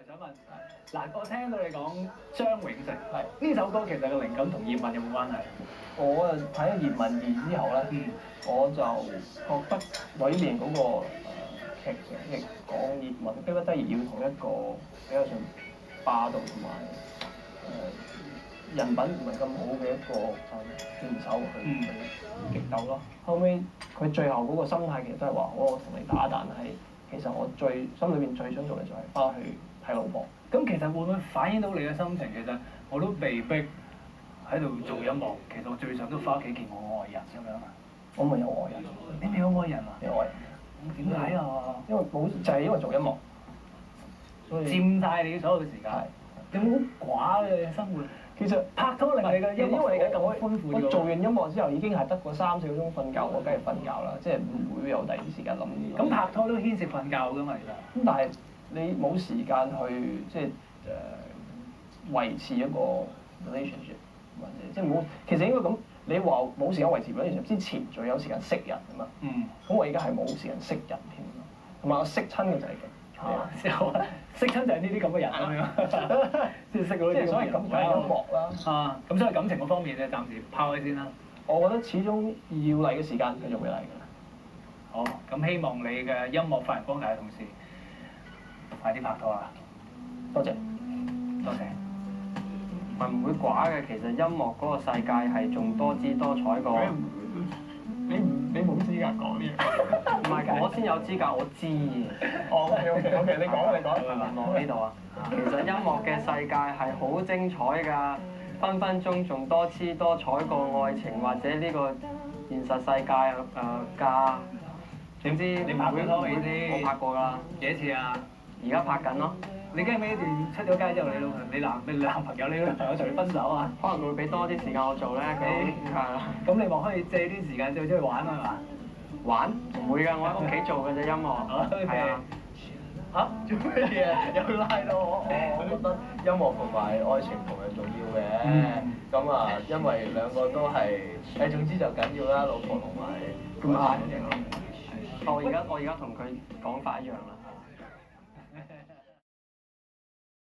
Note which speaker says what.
Speaker 1: 想問，嗱，我聽到你講張永成，係呢首歌其實個靈感同葉問有冇關係？
Speaker 2: 我啊睇咗《葉問二》之後咧，我就覺得裏面嗰個劇情亦講葉問迫不得已要同一個比較上霸道同埋人品唔係咁好嘅一個拳手去激鬥咯。後尾佢最後嗰個心態其實都係話我同你打，但係其實我心裏邊最想做嘅就係翻去睇老婆。
Speaker 1: 咁其實會唔會反映到你嘅心情？其實我都被逼喺度做音樂，其實我最想都翻屋企見我愛人咁樣啊。
Speaker 2: 我咪有愛人，
Speaker 1: 你未有愛人啊？
Speaker 2: 有愛人。
Speaker 1: 點解啊？
Speaker 2: 因為冇就係因為做音樂，所以
Speaker 1: 佔曬你所有嘅時間。有冇好寡嘅生活？
Speaker 2: 其實
Speaker 1: 拍拖令你嘅音樂咁豐富。
Speaker 2: 我做完音樂之後已經係得個3-4個鐘瞓覺，我梗係瞓覺啦，即係唔會有第二啲時間諗呢個。
Speaker 1: 咁拍拖都牽涉瞓覺㗎嘛，其實。
Speaker 2: 咁但係你冇時間去即係維持一個 relationship， 或者即係冇，其實應該咁，你話冇時間維持 relationship 之前，仲有時間識人啊嘛。咁我而家係冇時間識人添，同埋我識親嘅就係咁。
Speaker 1: 之後識親就係呢啲咁嘅人咁樣，先識到呢啲咁嘅人。
Speaker 2: 所以咁就係音樂啦。
Speaker 1: 咁所以感情嗰方面咧，暫時拋開先啦。
Speaker 2: 我覺得始終要嚟嘅時間繼續會嚟㗎啦。
Speaker 1: 好，咁希望你嘅音樂發揚光大嘅同時，快啲拍拖啦！
Speaker 2: 多謝，
Speaker 1: 多謝。
Speaker 3: 唔會寡嘅，其實音樂嗰個世界係仲多姿多彩過。
Speaker 2: 你冇資格講呢樣。
Speaker 3: 唔係，我先有資格，我知嘅。
Speaker 2: OK，你講。
Speaker 3: 問我呢度啊，其實音樂嘅世界係好精彩㗎，分分鐘仲多姿多彩過愛情或者呢個現實世界㗎。總之
Speaker 1: 你拍過拖未先？
Speaker 3: 我拍過㗎。
Speaker 1: 幾多次啊？
Speaker 3: 而家拍緊咯。
Speaker 1: 你驚唔驚出咗街之後，你男朋友你女朋友同你分手啊？
Speaker 3: 可能會俾多啲時間我做咧，
Speaker 1: 咁你咪可以借啲時間再出去玩啊嘛？
Speaker 3: 玩？唔會㗎，我喺屋企做嘅啫，音樂。係啊。
Speaker 2: 嚇？做咩嘢？又拉到我？我覺得音樂同埋愛情同樣重要嘅。咁啊，因為兩個都係總之就緊要啦，老婆同埋咁啊。
Speaker 3: 我而家同佢講法一樣啦。